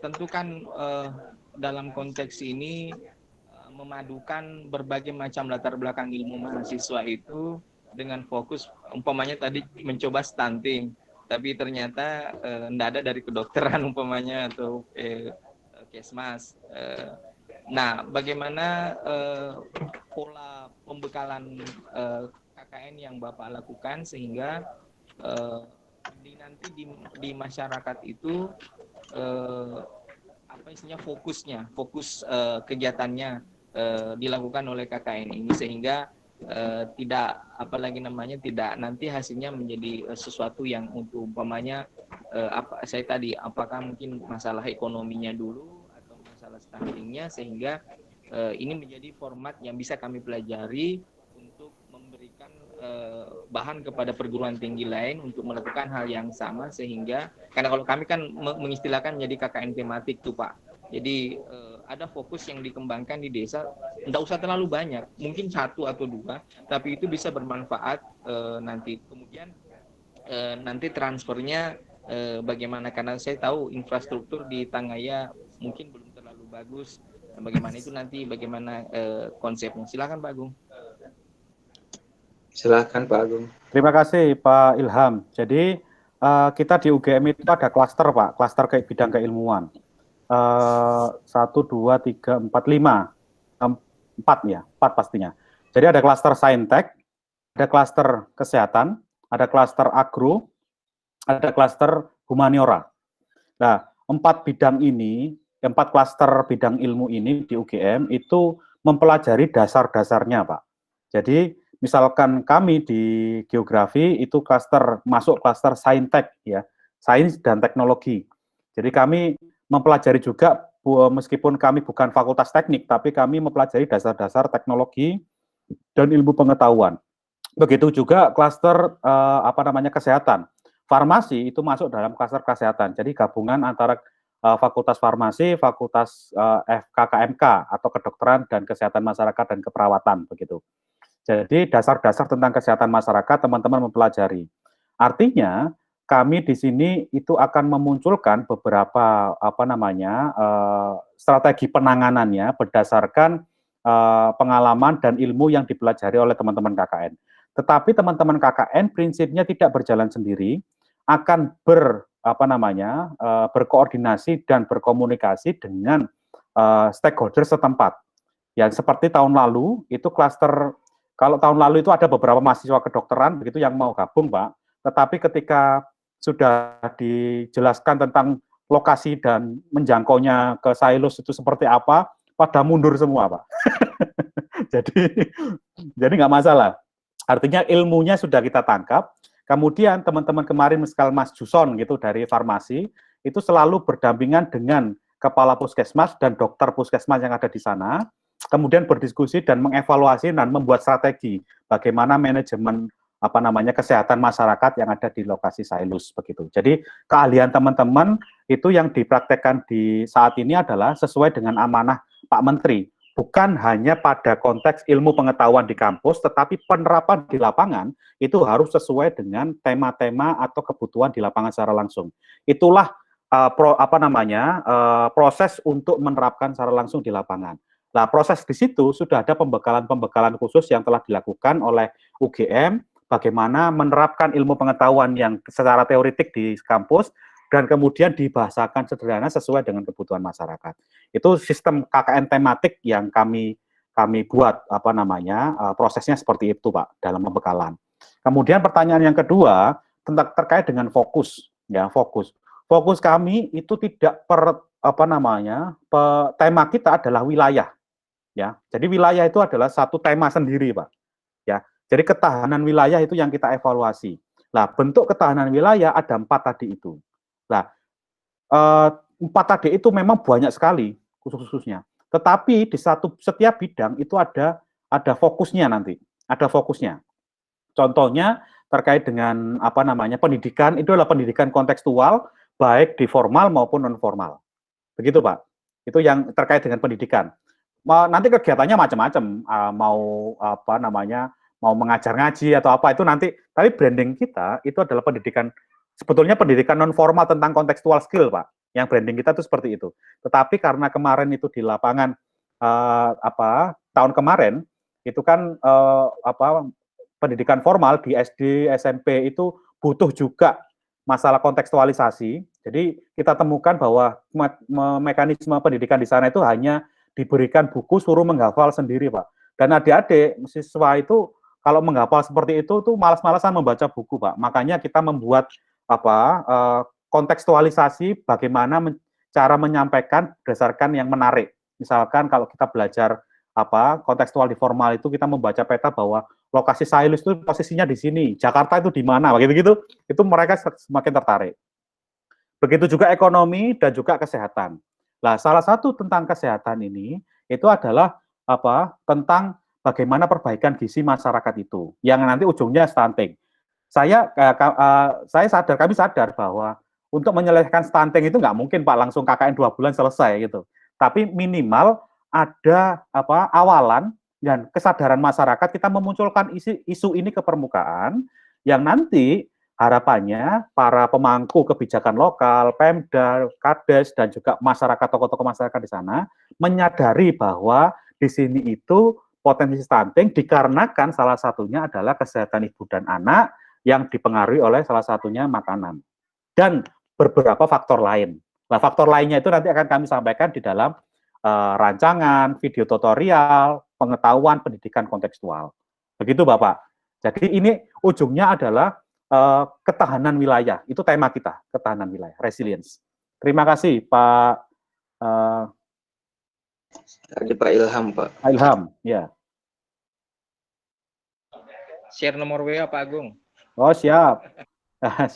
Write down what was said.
tentu kan dalam konteks ini memadukan berbagai macam latar belakang ilmu mahasiswa itu dengan fokus umpamanya tadi mencoba stunting, tapi ternyata enggak ada dari kedokteran umpamanya atau kesmas. Nah, bagaimana pola pembekalan KKN yang Bapak lakukan sehingga nanti di masyarakat itu apa isinya fokus kegiatannya dilakukan oleh KKN ini sehingga tidak apalagi namanya tidak nanti hasilnya menjadi sesuatu yang untuk umpamanya saya tadi apakah mungkin masalah ekonominya dulu atau masalah stuntingnya sehingga ini menjadi format yang bisa kami pelajari untuk memberikan bahan kepada perguruan tinggi lain untuk melakukan hal yang sama sehingga karena kalau kami kan mengistilahkan menjadi KKN tematik tuh Pak. Jadi ada fokus yang dikembangkan di desa, tidak usah terlalu banyak, mungkin 1 atau 2, tapi itu bisa bermanfaat nanti. Kemudian nanti transfernya bagaimana, karena saya tahu infrastruktur di Tangaya mungkin belum terlalu bagus. Bagaimana itu nanti, bagaimana konsepnya? Silakan Pak Agung. Silakan Pak Agung. Terima kasih Pak Ilham. Jadi kita di UGM itu ada klaster Pak, klaster kayak bidang keilmuan. 1, 2, 3, 4, 5, 4 ya, 4 pastinya. Jadi ada klaster saintek, ada klaster kesehatan, ada klaster agro, ada klaster humaniora. Nah, 4 bidang ini, 4 klaster bidang ilmu ini di UGM itu mempelajari dasar-dasarnya Pak. Jadi misalkan kami di geografi itu masuk klaster saintek ya, sains dan teknologi. Jadi kami mempelajari juga meskipun kami bukan fakultas teknik, tapi kami mempelajari dasar-dasar teknologi dan ilmu pengetahuan. Begitu juga klaster kesehatan. Farmasi itu masuk dalam klaster kesehatan. Jadi gabungan antara fakultas farmasi, fakultas FKKMK atau kedokteran dan kesehatan masyarakat dan keperawatan begitu. Jadi dasar-dasar tentang kesehatan masyarakat teman-teman mempelajari. Artinya kami di sini itu akan memunculkan beberapa strategi penanganannya berdasarkan pengalaman dan ilmu yang dipelajari oleh teman-teman KKN. Tetapi teman-teman KKN prinsipnya tidak berjalan sendiri, akan berkoordinasi dan berkomunikasi dengan stakeholder setempat. Ya seperti tahun lalu itu klaster. Kalau tahun lalu itu ada beberapa mahasiswa kedokteran begitu yang mau gabung, Pak. Tetapi ketika sudah dijelaskan tentang lokasi dan menjangkaunya ke silos itu seperti apa, pada mundur semua, Pak. jadi nggak masalah. Artinya ilmunya sudah kita tangkap. Kemudian teman-teman kemarin misalkan Mas Juson gitu dari farmasi itu selalu berdampingan dengan kepala puskesmas dan dokter puskesmas yang ada di sana. Kemudian berdiskusi dan mengevaluasi dan membuat strategi bagaimana manajemen kesehatan masyarakat yang ada di lokasi silos begitu. Jadi keahlian teman-teman itu yang dipraktekkan di saat ini adalah sesuai dengan amanah Pak Menteri, bukan hanya pada konteks ilmu pengetahuan di kampus, tetapi penerapan di lapangan itu harus sesuai dengan tema-tema atau kebutuhan di lapangan secara langsung. Itulah proses untuk menerapkan secara langsung di lapangan. Nah, proses di situ sudah ada pembekalan-pembekalan khusus yang telah dilakukan oleh UGM, bagaimana menerapkan ilmu pengetahuan yang secara teoritik di kampus, dan kemudian dibahasakan sederhana sesuai dengan kebutuhan masyarakat. Itu sistem KKN tematik yang kami buat, prosesnya seperti itu, Pak, dalam pembekalan. Kemudian pertanyaan yang kedua, terkait dengan fokus, ya, fokus. Fokus kami itu tidak tema kita adalah wilayah. Ya, jadi wilayah itu adalah satu tema sendiri, Pak. Ya, jadi ketahanan wilayah itu yang kita evaluasi. Nah, bentuk ketahanan wilayah ada 4 tadi itu. Nah, 4 tadi itu memang banyak sekali khususnya. Tetapi di setiap bidang itu ada fokusnya nanti, ada fokusnya. Contohnya terkait dengan pendidikan, itu adalah pendidikan kontekstual baik di formal maupun non formal. Begitu, Pak. Itu yang terkait dengan pendidikan. Nanti kegiatannya macam-macam, mau mengajar ngaji atau apa itu nanti, tapi branding kita itu adalah pendidikan, sebetulnya pendidikan non formal tentang kontekstual skill, Pak. Yang branding kita itu seperti itu. Tetapi karena kemarin itu di lapangan tahun kemarin itu kan pendidikan formal di SD, SMP itu butuh juga masalah kontekstualisasi. Jadi kita temukan bahwa mekanisme pendidikan di sana itu hanya diberikan buku suruh menghafal sendiri, Pak. Dan adik-adik siswa itu kalau menghafal seperti itu tuh malas-malasan membaca buku, Pak. Makanya kita membuat kontekstualisasi bagaimana cara menyampaikan berdasarkan yang menarik. Misalkan kalau kita belajar kontekstual di formal itu kita membaca peta bahwa lokasi Sailus itu posisinya di sini, Jakarta itu di mana, begitu-gitu, itu mereka semakin tertarik. Begitu juga ekonomi dan juga kesehatan. Nah, salah satu tentang kesehatan ini itu adalah tentang bagaimana perbaikan gizi masyarakat itu, yang nanti ujungnya stunting. Kami sadar bahwa untuk menyelesaikan stunting itu nggak mungkin Pak langsung KKN 2 bulan selesai gitu. Tapi minimal ada awalan dan kesadaran masyarakat kita memunculkan isu ini ke permukaan yang nanti harapannya para pemangku kebijakan lokal, Pemda, Kades dan juga masyarakat, tokoh-tokoh masyarakat di sana menyadari bahwa di sini itu potensi stunting dikarenakan salah satunya adalah kesehatan ibu dan anak yang dipengaruhi oleh salah satunya makanan dan beberapa faktor lain. Nah, faktor lainnya itu nanti akan kami sampaikan di dalam rancangan, video tutorial, pengetahuan, pendidikan kontekstual. Begitu Bapak. Jadi ini ujungnya adalah ketahanan wilayah. Itu tema kita, ketahanan wilayah, resilience. Terima kasih Pak. Tadi Pak Ilham, Pak. Pak Ilham, ya. Share nomor WA Pak Agung. Oh siap. Siap.